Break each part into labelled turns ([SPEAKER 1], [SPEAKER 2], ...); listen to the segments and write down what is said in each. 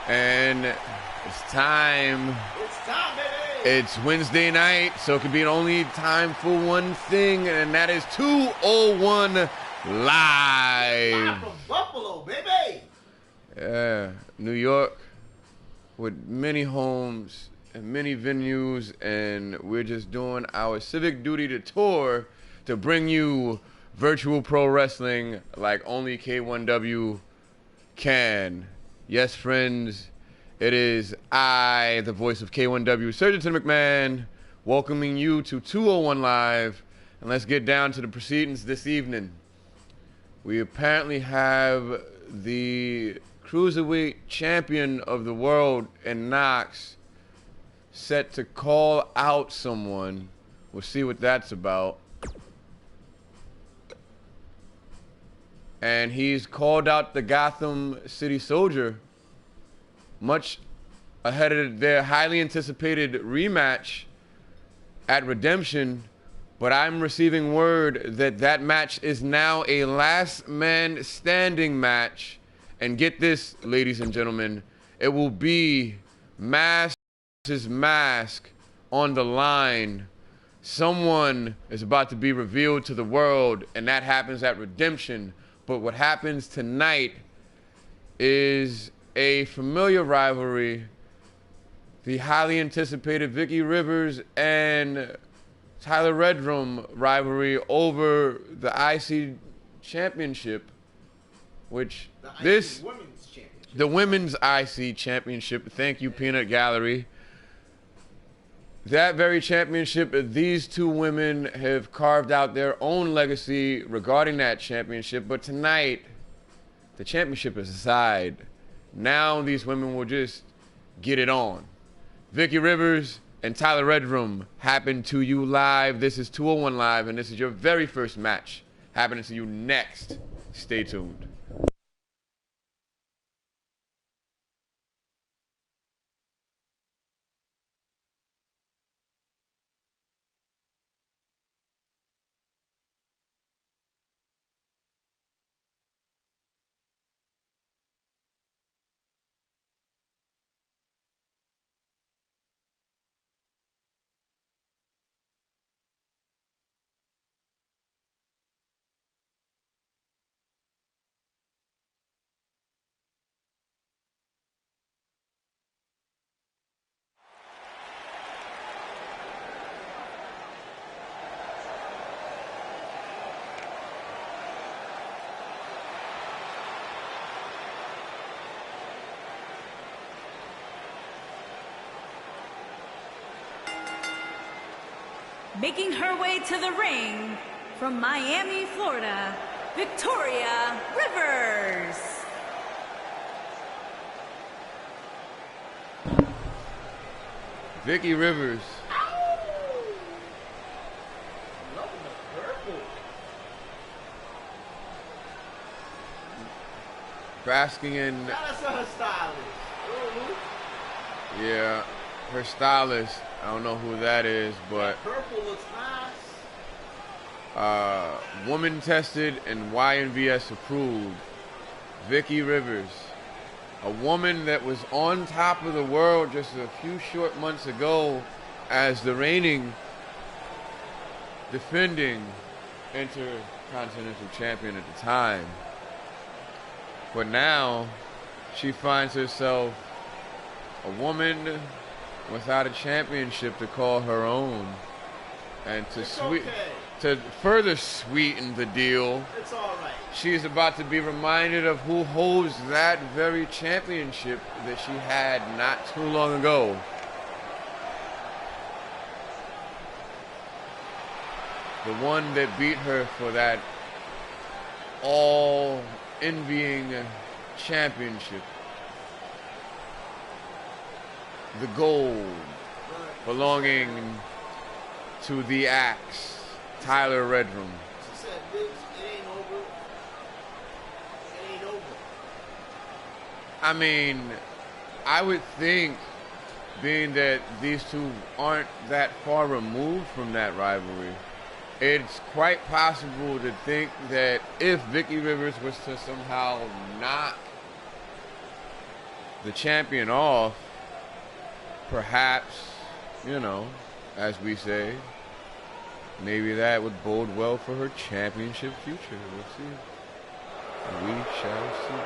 [SPEAKER 1] And it's time.
[SPEAKER 2] It's time, baby.
[SPEAKER 1] It's Wednesday night, so it could be only time for one thing, and that is 201 Live.
[SPEAKER 2] Live from Buffalo, baby.
[SPEAKER 1] Yeah, New York, with many homes and many venues, and we're just doing our civic duty to tour to bring you virtual pro wrestling like only K1W can. Yes, friends, it is I, the voice of K1W, Surgeon McMahon, welcoming you to 201 Live, and let's get down to the proceedings this evening. We apparently have the Cruiserweight champion of the world in Knox set to call out someone. We'll see what that's about. And he's called out the Gotham City Soldier much ahead of their highly anticipated rematch at Redemption. But I'm receiving word that that match is now a last man standing match. And get this, ladies and gentlemen, it will be mask versus mask on the line. Someone is about to be revealed to the world, and that happens at Redemption. But what happens tonight is a familiar rivalry. The highly anticipated Vicky Rivers and Tyler Redrum rivalry over the IC championship, which the women's IC championship. Thank you, Peanut Gallery. That very championship, these two women have carved out their own legacy regarding that championship. But tonight, the championship is aside. Now these women will just get it on. Vicky Rivers and Tyler Redrum happen to you live. This is 201 Live, and this is your very first match happening to you next. Stay tuned.
[SPEAKER 3] Making her way to the ring from Miami, Florida, Victoria Rivers.
[SPEAKER 1] Vicky Rivers.
[SPEAKER 2] Loving the purple.
[SPEAKER 1] Basking in.
[SPEAKER 2] Shout out to her stylist.
[SPEAKER 1] Yeah, her stylist. I don't know who that is, but
[SPEAKER 2] That purple looks nice.
[SPEAKER 1] woman tested and YNVS approved. Vicky Rivers, a woman that was on top of the world just a few short months ago as the reigning, defending Intercontinental Champion at the time. But now she finds herself a woman without a championship to call her own. And to further sweeten the deal,
[SPEAKER 2] It's all right.
[SPEAKER 1] she's about to be reminded of who holds that very championship that she had not too long ago. The one that beat her for that all-envying championship. The gold belonging to the Axe, Tyler Redrum.
[SPEAKER 2] She said, "Bitch, it ain't over. It ain't over."
[SPEAKER 1] I mean, I would think, being that these two aren't that far removed from that rivalry, it's quite possible to think that if Vicky Rivers was to somehow knock the champion off, perhaps, you know, as we say, maybe that would bode well for her championship future. We'll see. We shall see.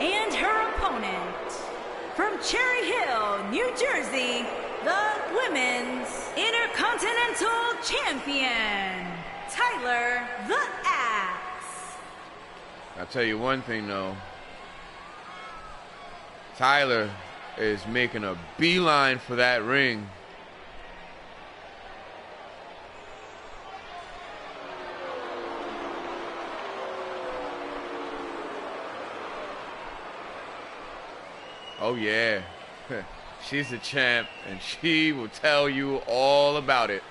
[SPEAKER 3] And her opponent, from Cherry Hill, New Jersey, the Women's Intercontinental Champion, Tyler the Axe.
[SPEAKER 1] I'll tell you one thing though. Tyler is making a beeline for that ring. Oh yeah, she's the champ and she will tell you all about it.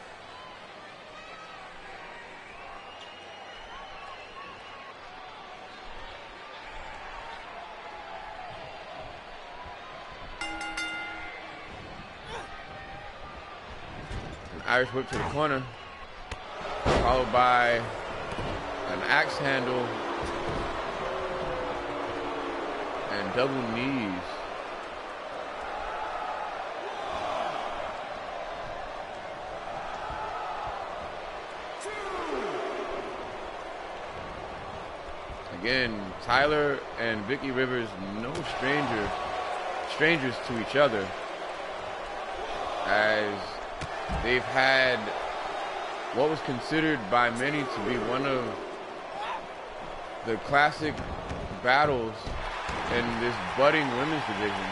[SPEAKER 1] An Irish whip to the corner, followed by an axe handle and double knees. Again, Tyler and Vicky Rivers, no strangers to each other, as they've had what was considered by many to be one of the classic battles in this budding women's division,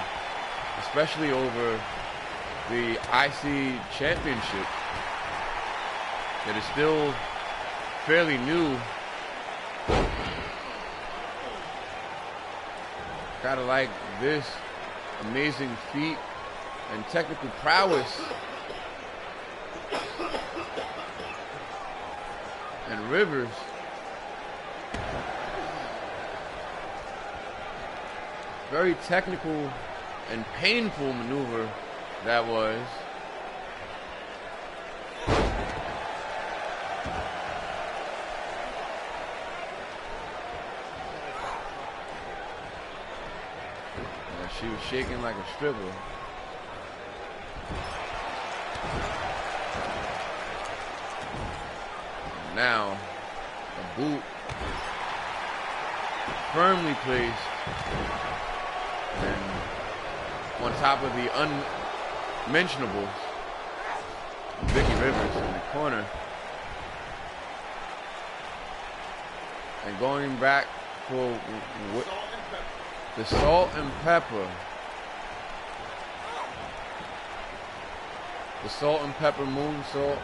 [SPEAKER 1] especially over the IC championship that is still fairly new. Gotta like this amazing feat and technical prowess. And Rivers, very technical and painful maneuver that was. She was shaking like a stripper. And now, a boot firmly placed and on top of the unmentionables. Vicky Rivers in the corner. And going back for the salt and pepper. The salt and pepper moonsault,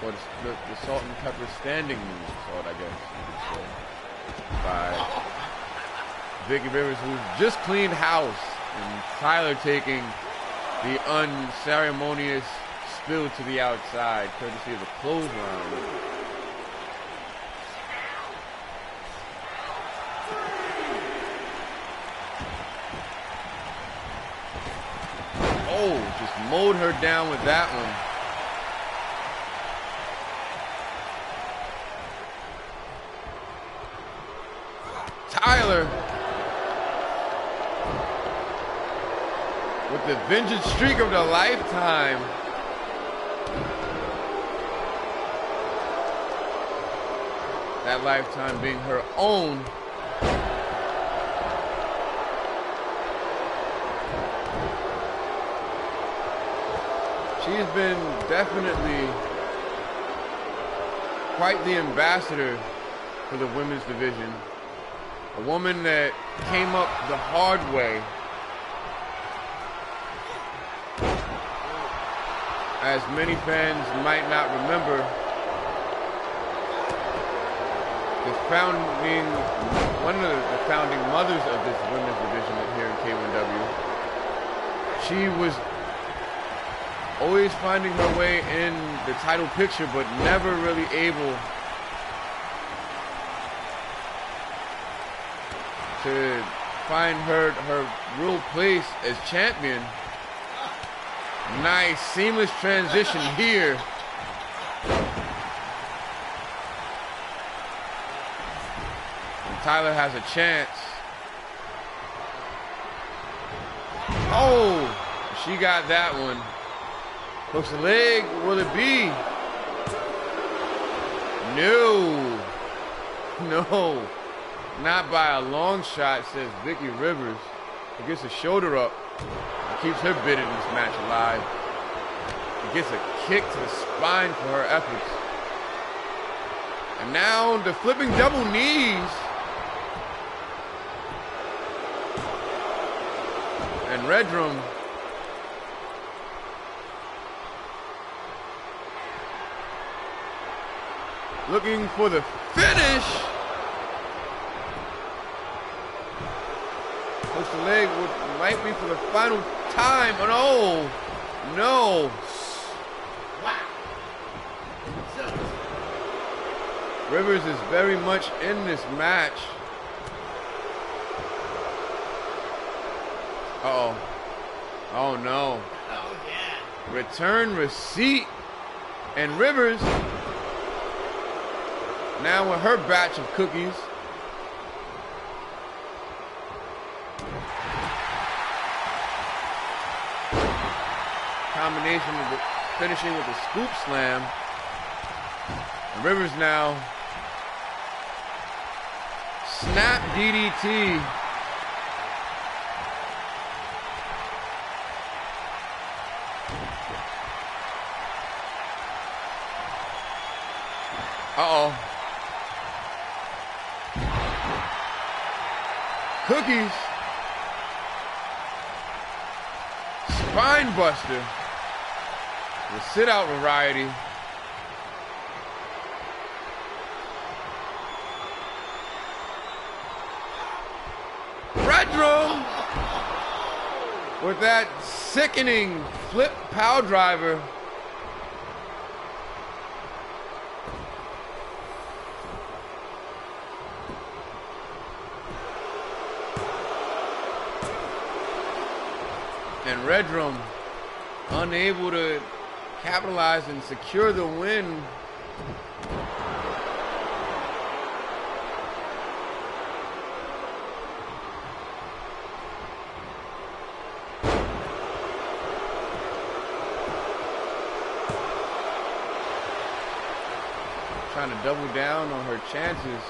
[SPEAKER 1] or the salt and pepper standing moonsault, I guess you could say, by Vicky Rivers, who's just cleaned house, and Tyler taking the unceremonious spill to the outside, courtesy of the clothesline. Oh, just mowed her down with that one. Tyler with the vengeance streak of the lifetime. That lifetime being her own. She's been definitely quite the ambassador for the women's division. A woman that came up the hard way, as many fans might not remember. One of the founding mothers of this women's division here in K1W. She was always finding her way in the title picture, but never really able to find her real place as champion. Nice seamless transition here. Tyler has a chance. Oh, she got that one. Hooks the leg. Will it be? No. No. Not by a long shot, says Vicky Rivers. He gets a shoulder up. It keeps her bid in this match alive. He gets a kick to the spine for her efforts. And now the flipping double knees. And Redrum looking for the finish. Hooks the leg, might be for the final time. Oh no, no. Rivers is very much in this match. Uh-oh. Oh no.
[SPEAKER 2] Oh yeah.
[SPEAKER 1] Return receipt. And Rivers now with her batch of cookies. Combination of the finishing with the scoop slam. And Rivers now snap DDT. Uh-oh. Cookies. Spine buster. The sit-out variety. Redrum with that sickening flip power driver. And Redrum unable to capitalize and secure the win. Trying to double down on her chances.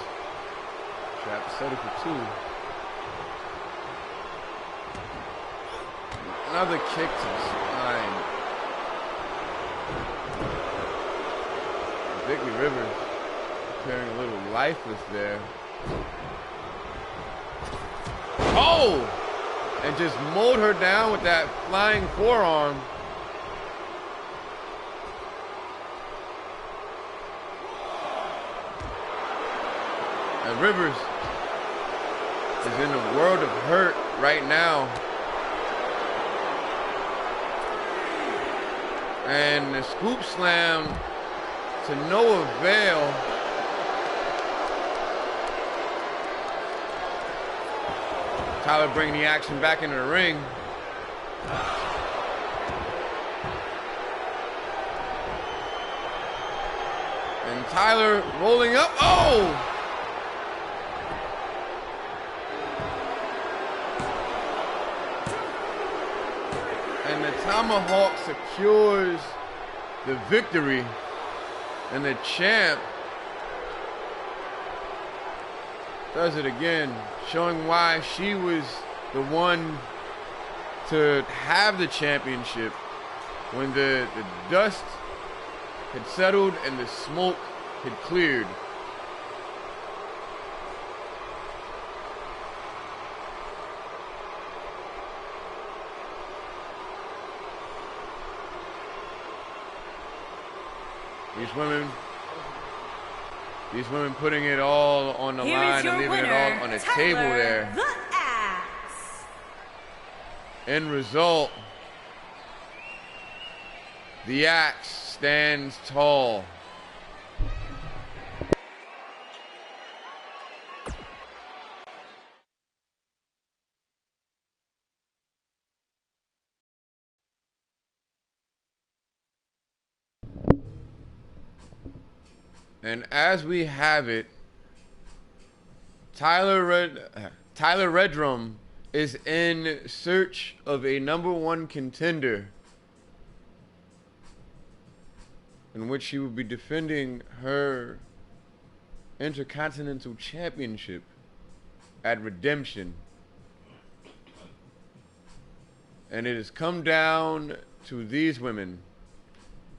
[SPEAKER 1] She have to settle for two. Another kick to the spine. Vicky Rivers appearing a little lifeless there. Oh! And just mowed her down with that flying forearm. And Rivers is in a world of hurt right now. And the scoop slam to no avail. Tyler bringing the action back into the ring. And Tyler rolling up. Oh! And the tomahawk secures the victory. And the champ does it again, showing why she was the one to have the championship when the dust had settled and the smoke had cleared. These women putting it all on the line and leaving it all on the table there.
[SPEAKER 3] The Axe.
[SPEAKER 1] End result, the Axe stands tall. And as we have it, Tyler Redrum is in search of a #1 contender in which she will be defending her Intercontinental Championship at Redemption. And it has come down to these women,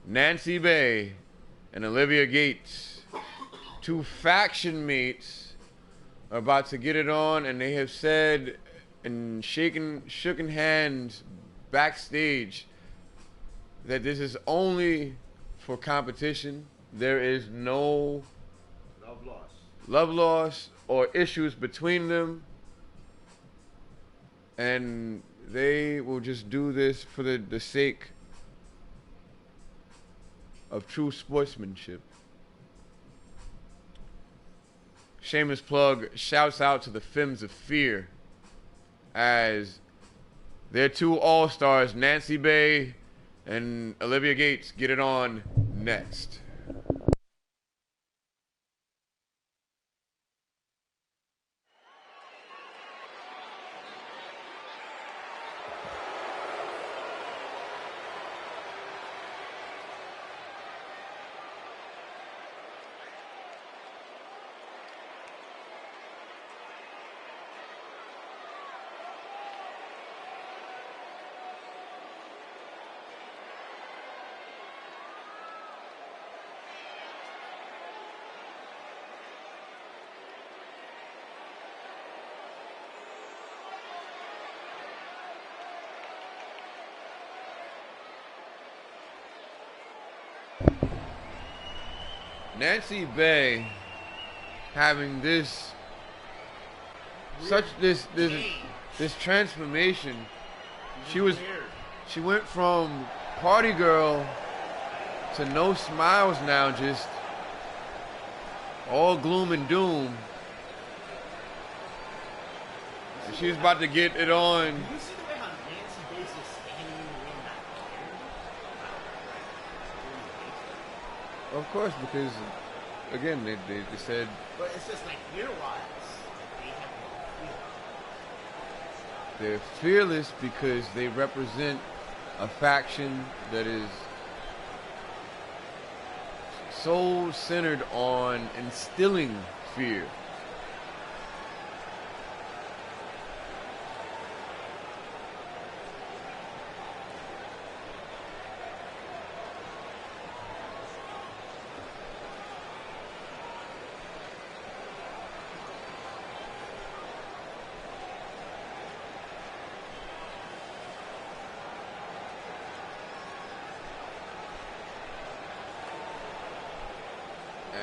[SPEAKER 1] Nancy Bay and Olivia Gates. Two faction mates are about to get it on, and they have said and shaken hands backstage that this is only for competition. There is no love loss or issues between them, and they will just do this for the sake of true sportsmanship. Shameless plug, shouts out to the Femmes of Fear, as their two all-stars, Nancy Bay and Olivia Gates, get it on next. Nancy Bay having this transformation. She went from party girl to no smiles now, just all gloom and doom. And she's about to get it on.
[SPEAKER 2] Did you see the way how Nancy Bates is standing in the ring back here?
[SPEAKER 1] Of course, because again, they said.
[SPEAKER 2] But it's just like gear-wise, they have no fear.
[SPEAKER 1] They're fearless because they represent a faction that is so centered on instilling fear.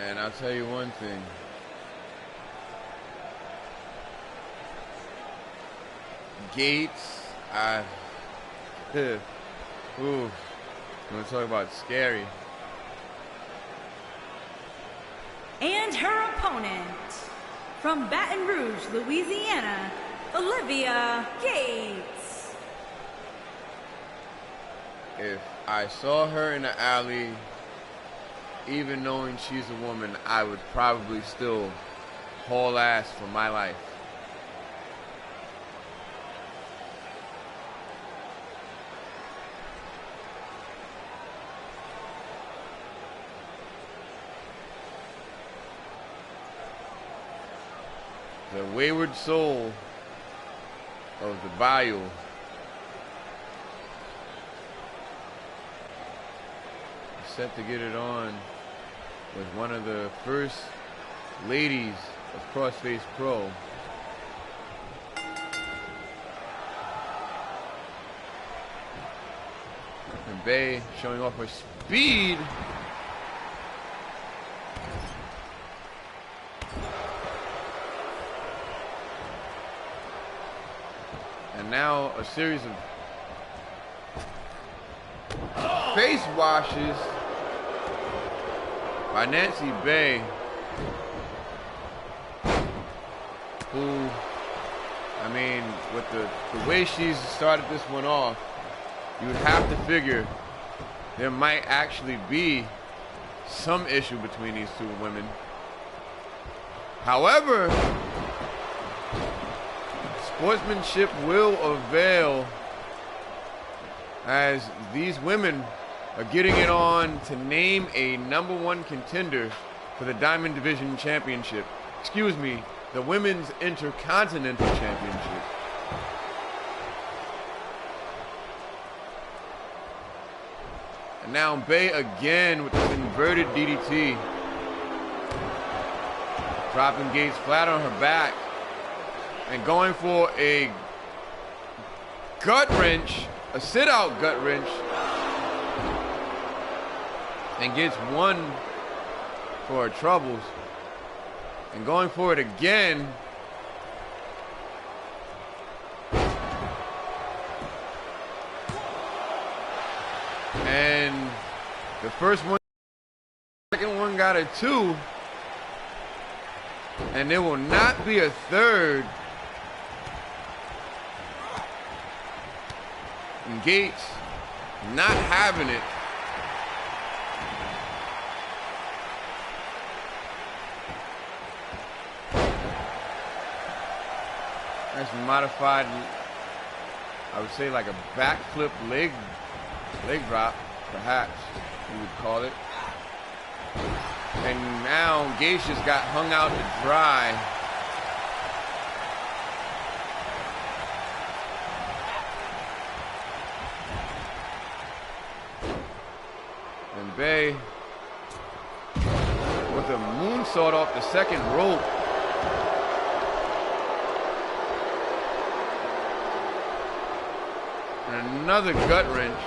[SPEAKER 1] And I'll tell you one thing. Gates, ooh, you want to talk about scary.
[SPEAKER 3] And her opponent, from Baton Rouge, Louisiana, Olivia Gates.
[SPEAKER 1] If I saw her in the alley, even knowing she's a woman, I would probably still haul ass for my life. The wayward soul of the bayou. Set to get it on with one of the first ladies of Crossface Pro. And Bay showing off her speed. And now a series of face washes by Nancy Bay, who, I mean, with the way she's started this one off, you would have to figure there might actually be some issue between these two women. However, Sportsmanship will avail as these women are getting it on to name a #1 contender for the Diamond Division Championship. Excuse me, the Women's Intercontinental Championship. And now Bay again with this inverted DDT. Dropping Gates flat on her back and going for a gut wrench, a sit-out gut wrench, and gets one for her troubles. And going for it again. And the first one, second one got a 2. And there will not be a third. And Gates not having it. That's modified, I would say like a backflip leg drop, perhaps you would call it. And now Gates just got hung out to dry. And Bay with a moonsault off the second rope. And another gut wrench.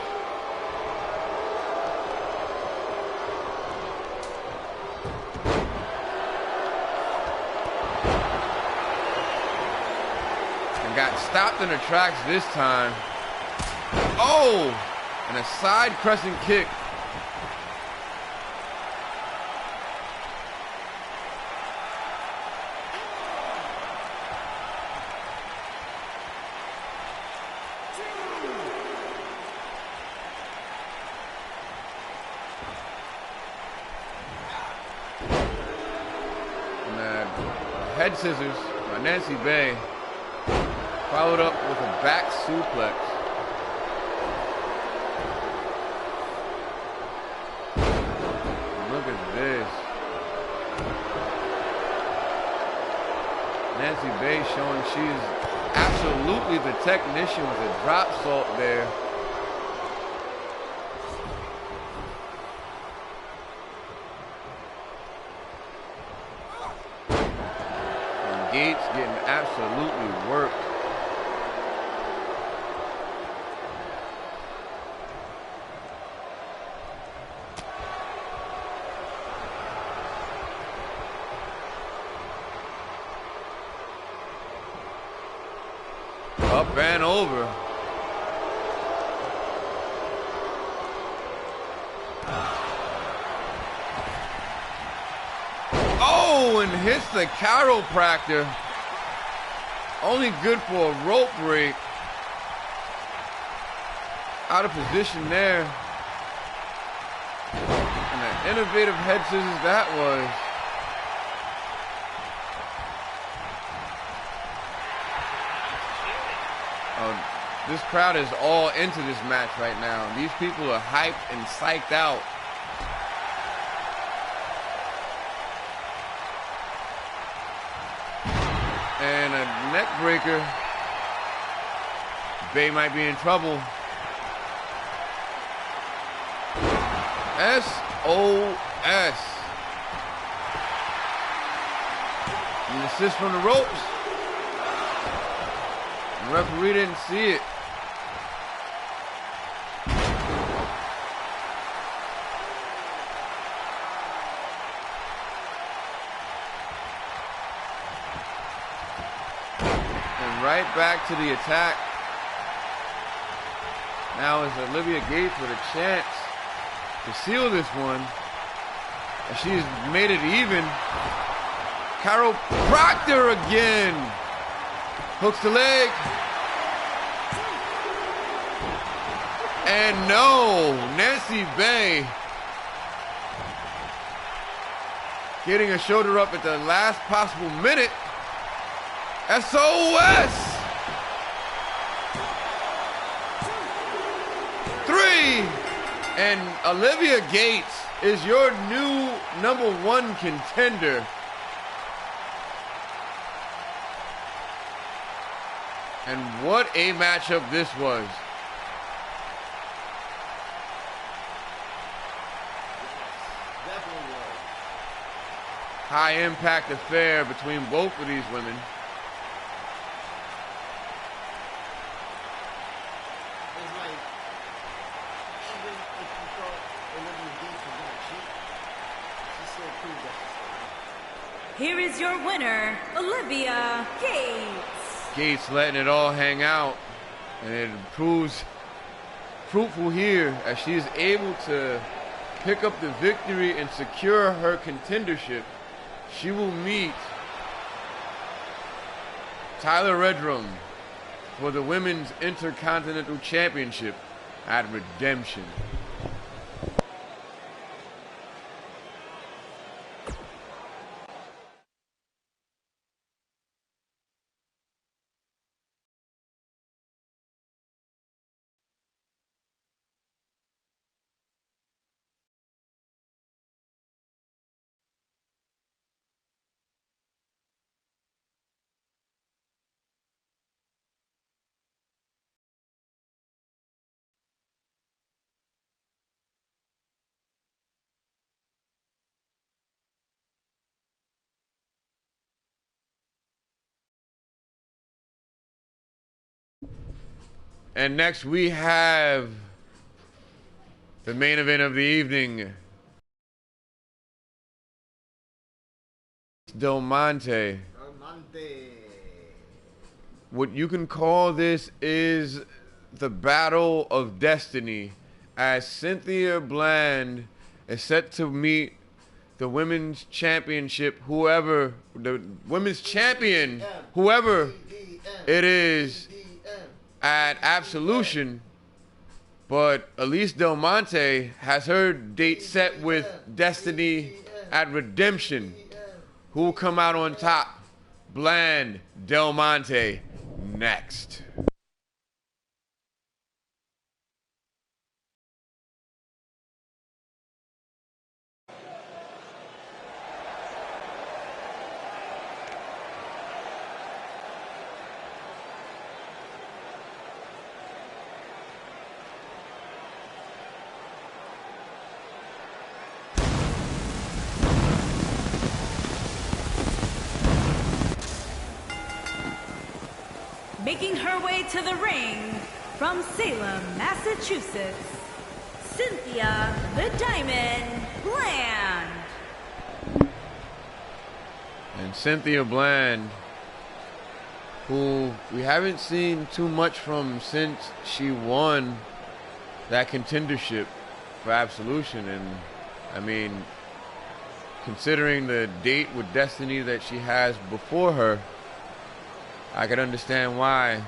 [SPEAKER 1] And got stopped in the tracks this time. Oh! And a side crescent kick. Head scissors by Nancy Bay, followed up with a back suplex. Look at this. Nancy Bay showing she's absolutely the technician with a drop salt there. Gates getting absolutely worked. Up and over. Oh, and hits the chiropractor. Only good for a rope break. Out of position there. And an innovative head scissors that was. Oh, this crowd is all into this match right now. These people are hyped and psyched out. And a neck breaker. Bay might be in trouble. SOS. An assist from the ropes. The referee didn't see it. Right back to the attack. Now is Olivia Gates with a chance to seal this one. And she's made it even. Chiropractor again. Hooks the leg. And no, Nancy Bay getting a shoulder up at the last possible minute. SOS! 3. And Olivia Gates is your new #1 contender. And what a matchup this was.
[SPEAKER 2] Definitely was.
[SPEAKER 1] High impact affair between both of these women.
[SPEAKER 2] It's like, even if you thought Olivia Gates was gonna cheat, she still proved that she's
[SPEAKER 3] Here is your winner, Olivia Gates.
[SPEAKER 1] Gates letting it all hang out, and it proves fruitful here as she is able to pick up the victory and secure her contendership. She will meet Tyler Redrum for the Women's Intercontinental Championship at Redemption. And next we have the main event of the evening. Del Monte.
[SPEAKER 2] Monte.
[SPEAKER 1] What you can call this is the battle of destiny, as Cynthia Bland is set to meet the women's championship, whoever it is at Absolution. But Elise Del Monte has her date set with Destiny at Redemption. Who will come out on top? Bland, Del Monte, next.
[SPEAKER 3] Making her way to the ring from Salem, Massachusetts, Cynthia the Diamond Bland.
[SPEAKER 1] And Cynthia Bland, who we haven't seen too much from since she won that contendership for Absolution. And I mean, considering the date with Destiny that she has before her, I could understand why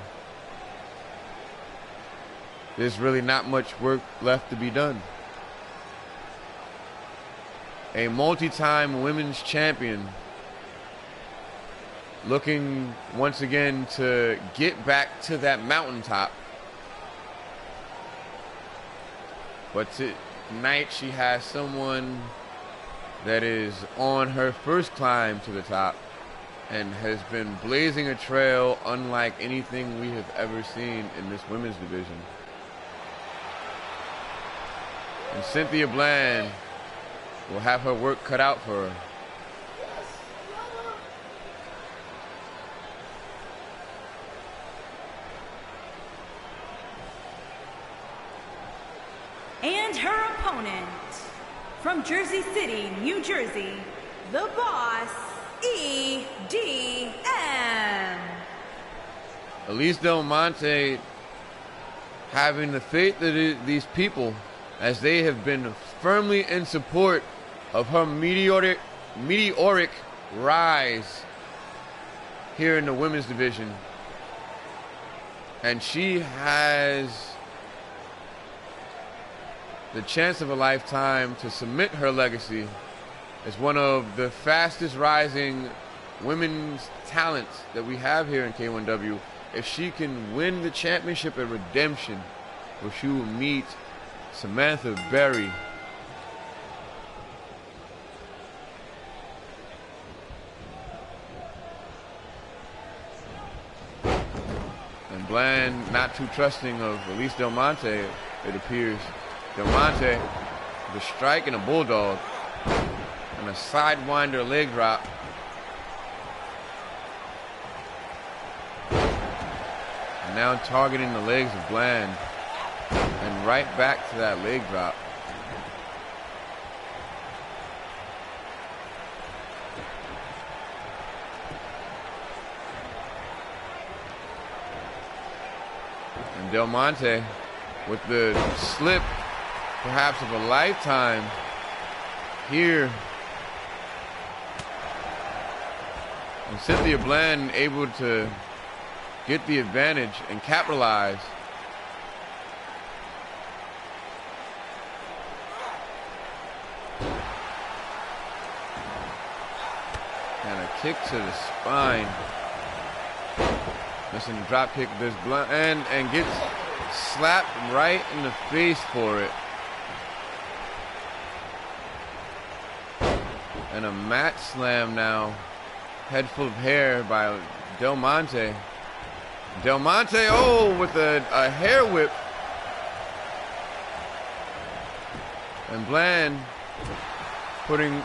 [SPEAKER 1] there's really not much work left to be done. A multi-time women's champion looking once again to get back to that mountaintop. But tonight she has someone that is on her first climb to the top and has been blazing a trail unlike anything we have ever seen in this women's division. And Cynthia Bland will have her work cut out for her.
[SPEAKER 3] And her opponent, from Jersey City, New Jersey, the Boss, EDM.
[SPEAKER 1] Elise Del Monte having the faith of these people, as they have been firmly in support of her meteoric rise here in the women's division. And she has the chance of a lifetime to cement her legacy as one of the fastest rising women's talents that we have here in K1W. If she can win the championship at Redemption where she will meet Samantha Berry. And Bland not too trusting of Elise Del Monte, it appears. Del Monte with a strike and a bulldog. And a sidewinder leg drop. And now targeting the legs of Bland. And right back to that leg drop. And Del Monte with the slip, perhaps of a lifetime here. And Cynthia Bland able to get the advantage and capitalize. And a kick to the spine. Missing the drop kick. This Bland and gets slapped right in the face for it. And a mat slam now. Head full of hair by Del Monte. Del Monte, oh, with a hair whip. And Bland putting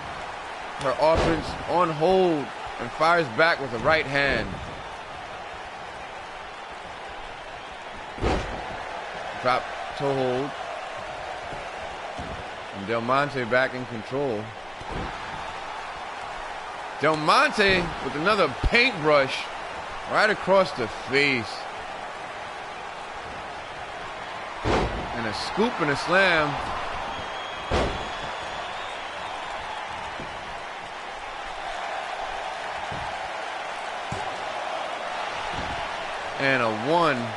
[SPEAKER 1] her offense on hold and fires back with a right hand. Drop toe hold. And Del Monte back in control. Del Monte with another paintbrush right across the face. And a scoop and a slam. And a 1.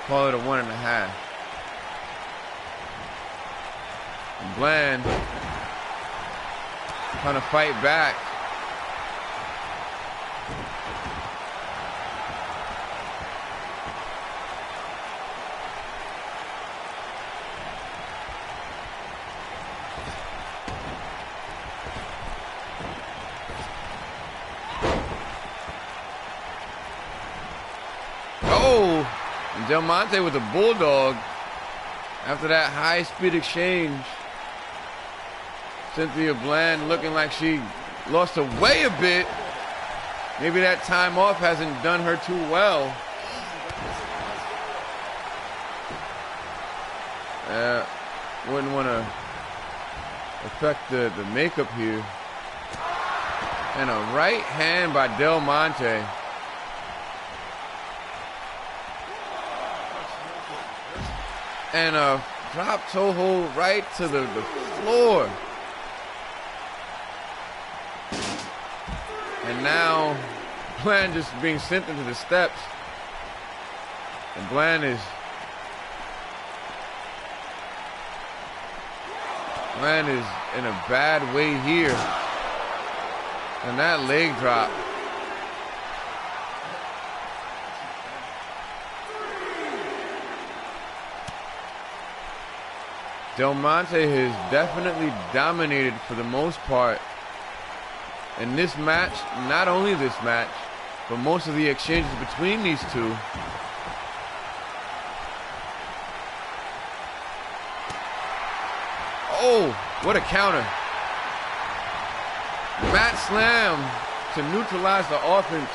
[SPEAKER 1] Call it a 1.5. And Bland trying to fight back. Oh, and Del Monte with a bulldog after that high-speed exchange. Cynthia Bland looking like she lost her way a bit. Maybe that time off hasn't done her too well. Wouldn't want to affect the makeup here. And a right hand by Del Monte. And a drop toe hold right to the floor. And now Bland just being sent into the steps. And Bland is in a bad way here. And that leg drop. Del Monte has definitely dominated for the most part in this match, not only this match, but most of the exchanges between these two. Oh, what a counter. Mat slam to neutralize the offense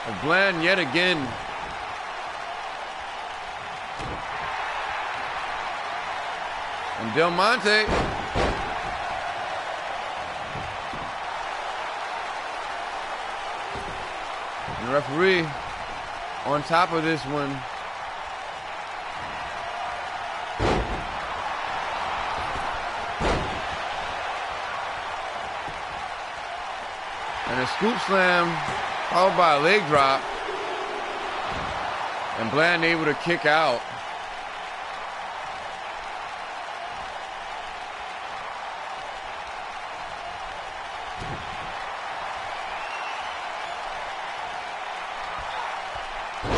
[SPEAKER 1] of Bland yet again. And Del Monte and the referee on top of this one. And a scoop slam followed by a leg drop. And Bland able to kick out.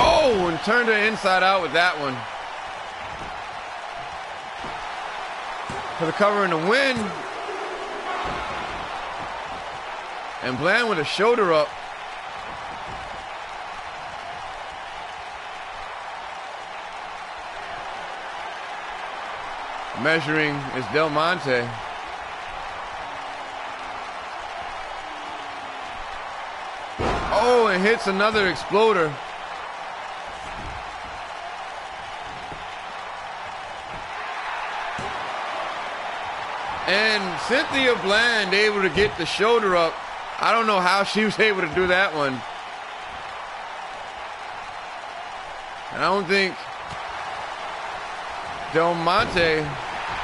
[SPEAKER 1] Oh, and turned her inside out with that one. for the cover and the win. And Bland with a shoulder up. Measuring is Del Monte. Oh, and hits another exploder. And Cynthia Bland able to get the shoulder up. I don't know how she was able to do that one. And I don't think Del Monte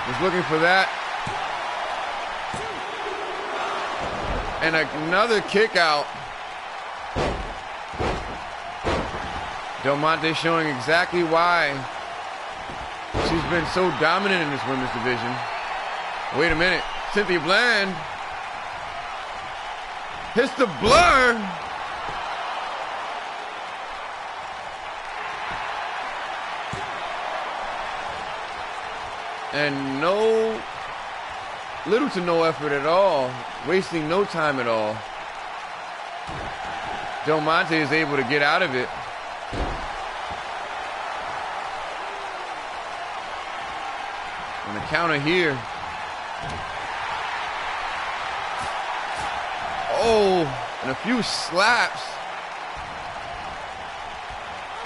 [SPEAKER 1] was looking for that. And another kick out. Del Monte showing exactly why she's been so dominant in this women's division. Wait a minute. Cynthia Bland hits the blur. And little to no effort at all, wasting no time at all. Del Monte is able to get out of it. And the counter here. Oh, and a few slaps.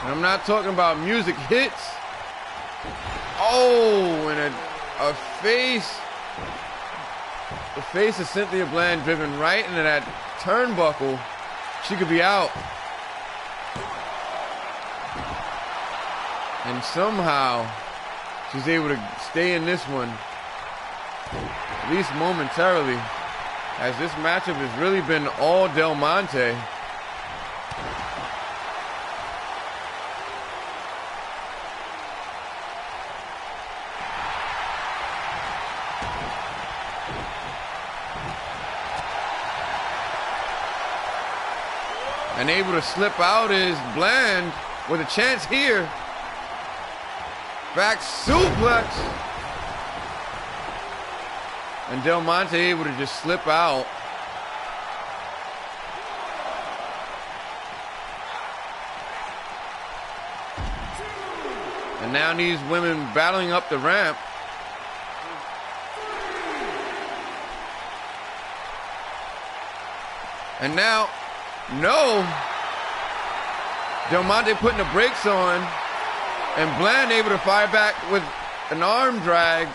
[SPEAKER 1] And I'm not talking about music hits. Oh, and a face. The face of Cynthia Bland driven right into that turnbuckle. She could be out. And somehow she's able to stay in this one, at least momentarily, as this matchup has really been all Del Monte. And able to slip out is Bland with a chance here. Back suplex. And Del Monte able to just slip out. And now these women battling up the ramp. And now, no. Del Monte putting the brakes on. And Bland able to fire back with an arm drag.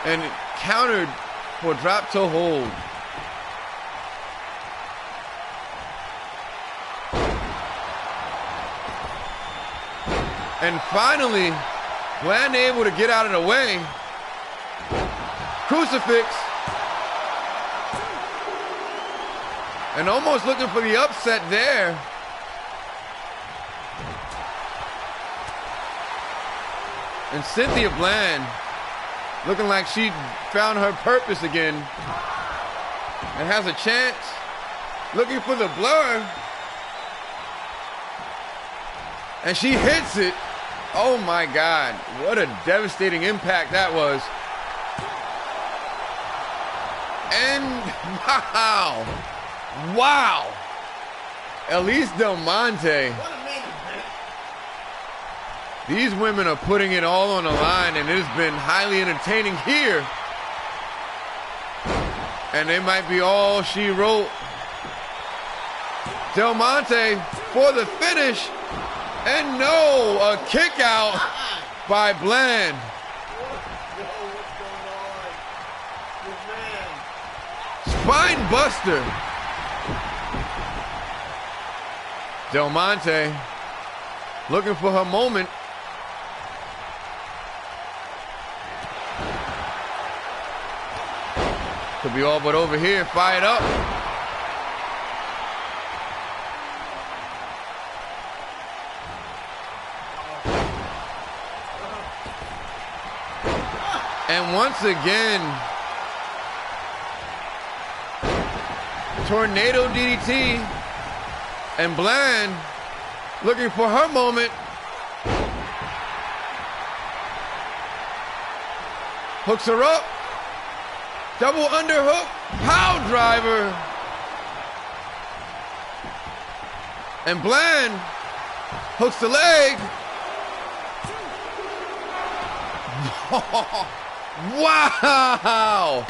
[SPEAKER 1] And countered for drop toe hold. And finally, Bland able to get out of the way. Crucifix. And almost looking for the upset there. And Cynthia Bland looking like she found her purpose again and has a chance. Looking for the blur. And she hits it. Oh my God, what a devastating impact that was. And wow. Wow. Elise Del Monte. These women are putting it all on the line, and it has been highly entertaining here. And they might be all she wrote. Del Monte for the finish. And no, a kick out by Bland. Spine buster. Del Monte looking for her moment. Could be all but over here, fired up. And once again, tornado DDT, and Bland looking for her moment. Hooks her up. Double underhook. Power driver. And Bland hooks the leg. Wow.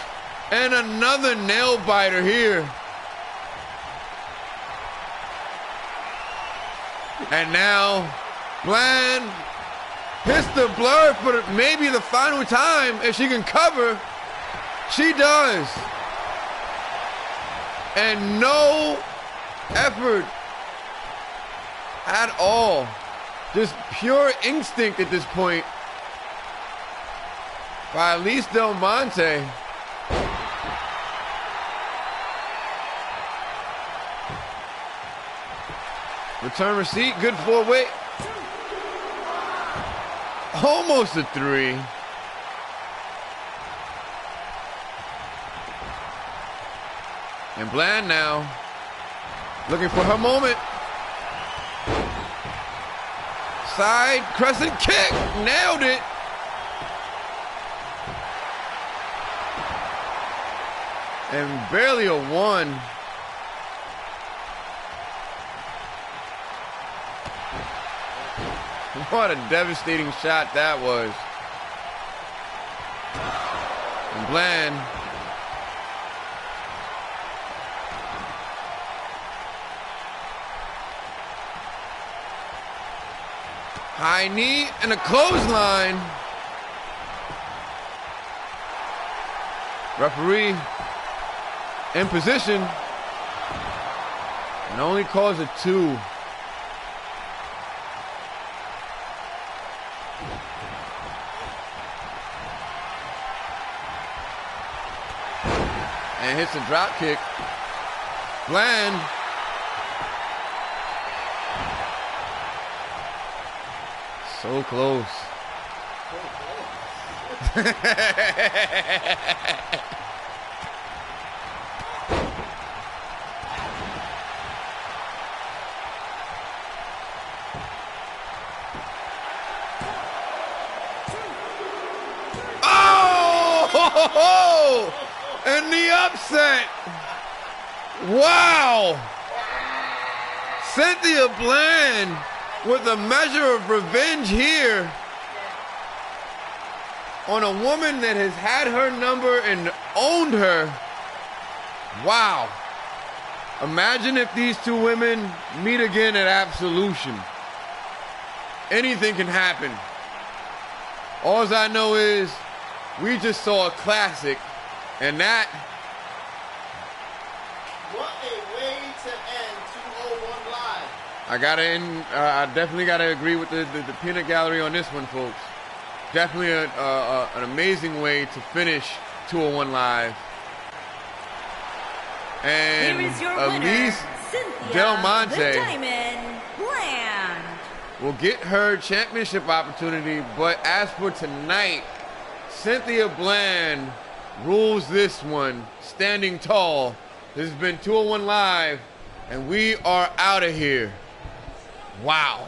[SPEAKER 1] And another nail biter here. And now Bland hits the blur for maybe the final time. If she can cover, she does. And no effort at all. Just pure instinct at this point by Elise Del Monte. Return receipt, good four-way. Almost a 3. And Bland now looking for her moment. Side crescent kick, nailed it. And barely a 1. What a devastating shot that was. And Bland high knee and a clothesline. Referee in position and only calls a 2. And hits a drop kick. Bland so close. Oh! And the upset. Wow. Cynthia Bland with a measure of revenge here on a woman that has had her number and owned her. Wow. Imagine if these two women meet again at Absolution. Anything can happen. All I know is we just saw a classic, and that...
[SPEAKER 2] What a way to end 201 Live.
[SPEAKER 1] I definitely gotta agree with the peanut gallery on this one, folks. Definitely an amazing way to finish 201 Live. And
[SPEAKER 3] Here is your
[SPEAKER 1] Elise
[SPEAKER 3] winner, Cynthia
[SPEAKER 1] Del Monte
[SPEAKER 3] the Diamond Bland.
[SPEAKER 1] will get her championship opportunity, but as for tonight, Cynthia Bland rules this one, standing tall. This has been 201 Live, and we are out of here. Wow.